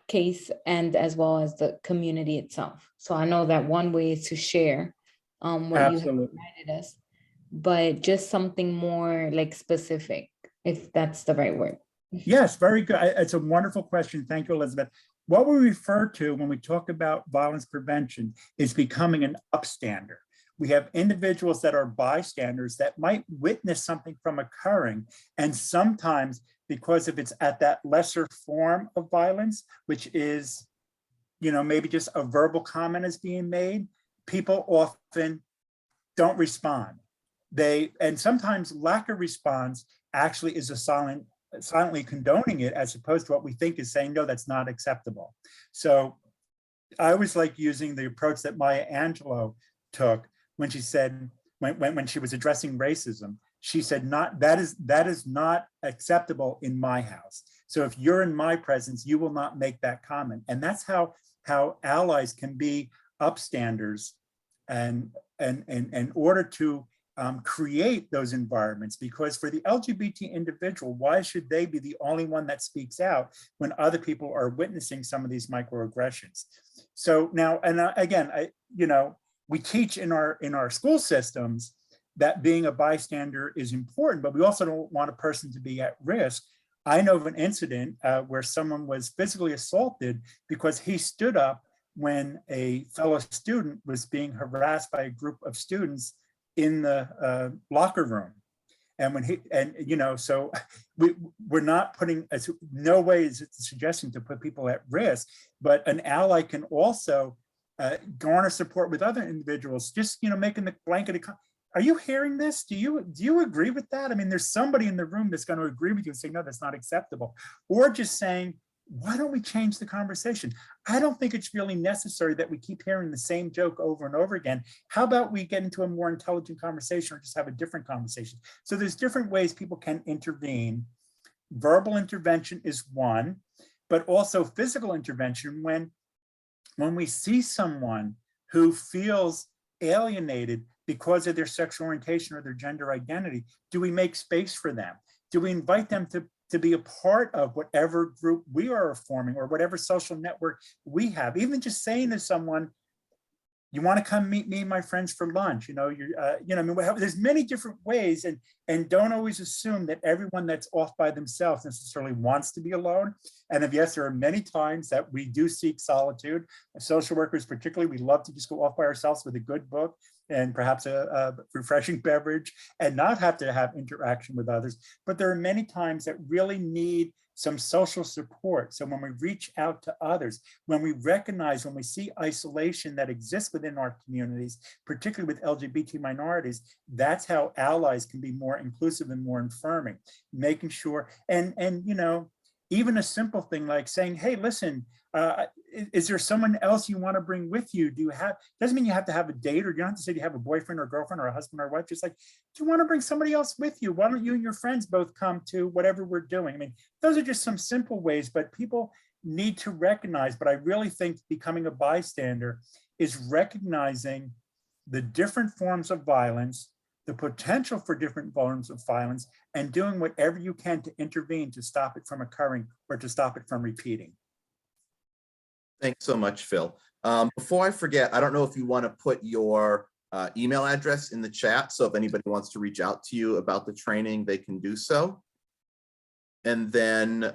case and as well as the community itself? So I know that one way is to share what you have provided us, but just something more like specific, if that's the right word. Yes, very good. It's a wonderful question. Thank you, Elizabeth. What we refer to when we talk about violence prevention is becoming an upstander. We have individuals that are bystanders that might witness something from occurring, and sometimes because if it's at that lesser form of violence, which is, maybe just a verbal comment is being made, people often don't respond. And sometimes lack of response actually is a silently condoning it, as opposed to what we think is saying, no, that's not acceptable. So I always like using the approach that Maya Angelou took when she said, when she was addressing racism, she said, that is not acceptable in my house. So if you're in my presence, you will not make that comment. And that's how allies can be upstanders and in order to create those environments, because for the LGBT individual, why should they be the only one that speaks out when other people are witnessing some of these microaggressions? So now, and again, we teach in our school systems that being a bystander is important, but we also don't want a person to be at risk. I know of an incident where someone was physically assaulted because he stood up when a fellow student was being harassed by a group of students in the locker room. And so we're not putting, no way is it suggesting to put people at risk, but an ally can also garner support with other individuals, just, making the blanket. Are you hearing this? Do you agree with that? I mean, there's somebody in the room that's going to agree with you and say, no, that's not acceptable. Or just saying, why don't we change the conversation? I don't think it's really necessary that we keep hearing the same joke over and over again. How about we get into a more intelligent conversation or just have a different conversation? So there's different ways people can intervene. Verbal intervention is one, but also physical intervention when we see someone who feels alienated because of their sexual orientation or their gender identity. Do we make space for them? Do we invite them to be a part of whatever group we are forming or whatever social network we have? Even just saying to someone, you want to come meet me and my friends for lunch? There's many different ways, and don't always assume that everyone that's off by themselves necessarily wants to be alone. And if yes, there are many times that we do seek solitude. As social workers particularly, we love to just go off by ourselves with a good book and perhaps a refreshing beverage and not have to have interaction with others. But there are many times that really need some social support. So when we reach out to others, when we recognize, when we see isolation that exists within our communities, particularly with LGBT minorities, that's how allies can be more inclusive and more affirming, making sure, and even a simple thing like saying, hey, listen, Is there someone else you want to bring with you? Do you have, doesn't mean you have to have a date, or you don't have to say you have a boyfriend or girlfriend or a husband or wife. Just like, do you want to bring somebody else with you? Why don't you and your friends both come to whatever we're doing? I mean, those are just some simple ways, but people need to recognize, but I really think becoming a bystander is recognizing the different forms of violence, the potential for different forms of violence, and doing whatever you can to intervene to stop it from occurring or to stop it from repeating. Thanks so much, Phil. Before I forget, I don't know if you want to put your email address in the chat, so if anybody wants to reach out to you about the training, they can do so. And then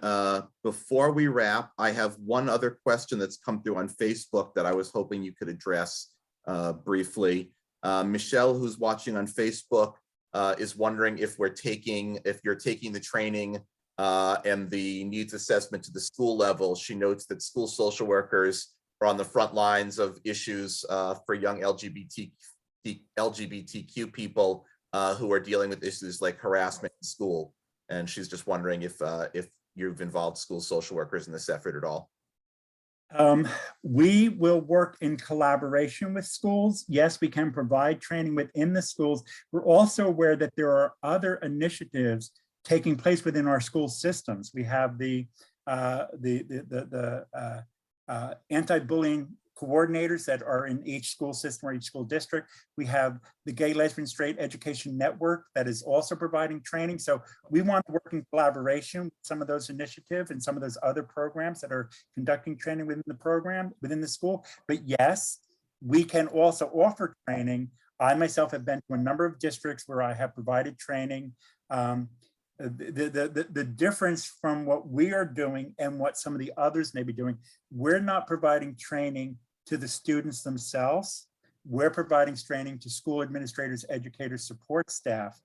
before we wrap, I have one other question that's come through on Facebook that I was hoping you could address briefly. Michelle, who's watching on Facebook, is wondering if you're taking the training and the needs assessment to the school level. She notes that school social workers are on the front lines of issues for young LGBTQ people who are dealing with issues like harassment in school. And she's just wondering if you've involved school social workers in this effort at all. We will work in collaboration with schools. Yes, we can provide training within the schools. We're also aware that there are other initiatives taking place within our school systems. We have the anti-bullying coordinators that are in each school system or each school district. We have the Gay, Lesbian, Straight Education Network that is also providing training. So we want to work in collaboration with some of those initiatives and some of those other programs that are conducting training within the program, within the school. But yes, we can also offer training. I myself have been to a number of districts where I have provided training. The difference from what we are doing and what some of the others may be doing, we're not providing training to the students themselves. We're providing training to school administrators, educators, support staff,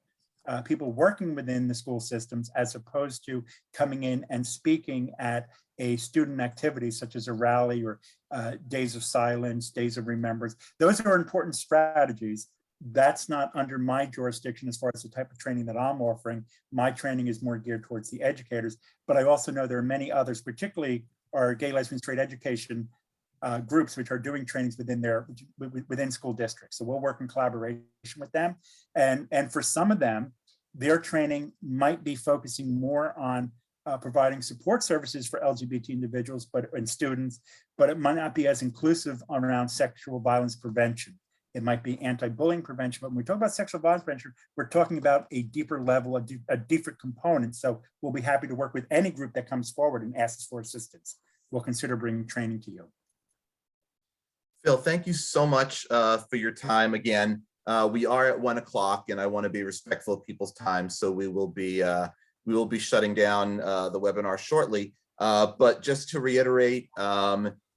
people working within the school systems, as opposed to coming in and speaking at a student activity such as a rally or days of silence, days of remembrance. Those are important strategies. That's not under my jurisdiction as far as the type of training that I'm offering. My training is more geared towards the educators, but I also know there are many others, particularly our Gay, Lesbian, Straight education groups, which are doing trainings within school districts. So we'll work in collaboration with them. And for some of them, their training might be focusing more on providing support services for LGBT individuals and students, but it might not be as inclusive around sexual violence prevention. It might be anti-bullying prevention, but when we talk about sexual violence prevention, we're talking about a deeper level, a different component. So we'll be happy to work with any group that comes forward and asks for assistance. We'll consider bringing training to you. Phil, thank you so much for your time again. We are at 1 o'clock and I want to be respectful of people's time. So we will be shutting down the webinar shortly. But just to reiterate,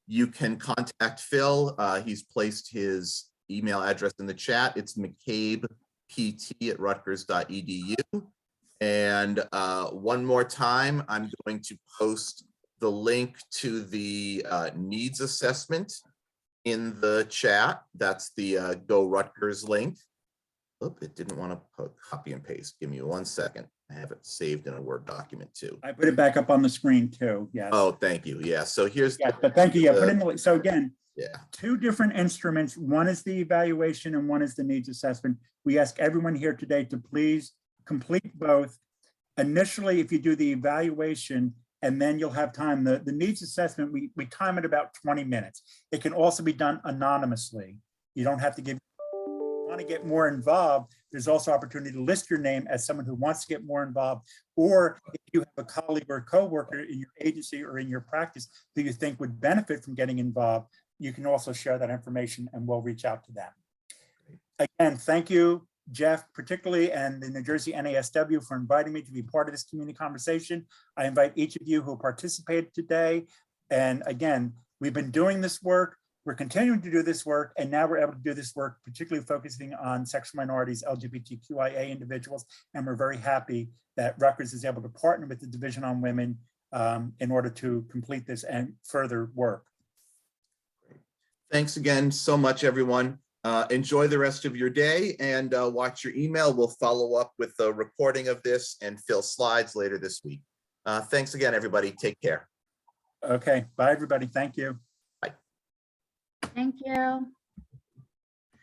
you can contact Phil. He's placed his email address in the chat. It's mccabept@rutgers.edu. And one more time, I'm going to post the link to the needs assessment in the chat. That's the Go Rutgers link. Oh, it didn't want to put copy and paste. Give me 1 second. I have it saved in a Word document too. I put it back up on the screen too. Yes. Oh, thank you. Yeah. So here's. Yeah, but thank you. Yeah, put in the link. So again, yeah, two different instruments. One is the evaluation and one is the needs assessment. We ask everyone here today to please complete both. Initially, if you do the evaluation, and then you'll have time. The needs assessment, we time it about 20 minutes. It can also be done anonymously. You don't have to give. Want to get more involved, there's also opportunity to list your name as someone who wants to get more involved, or if you have a colleague or a coworker in your agency or in your practice who you think would benefit from getting involved, you can also share that information and we'll reach out to them. Again, thank you, Jeff, particularly, and the New Jersey NASW for inviting me to be part of this community conversation. I invite each of you who participated today. And again, we've been doing this work. We're continuing to do this work, and now we're able to do this work, particularly focusing on sexual minorities, LGBTQIA individuals, and we're very happy that Rutgers is able to partner with the Division on Women in order to complete this and further work. Thanks again so much, everyone. Enjoy the rest of your day and watch your email. We'll follow up with the recording of this and Phil's slides later this week. Thanks again, everybody. Take care. Okay, bye, everybody. Thank you. Thank you.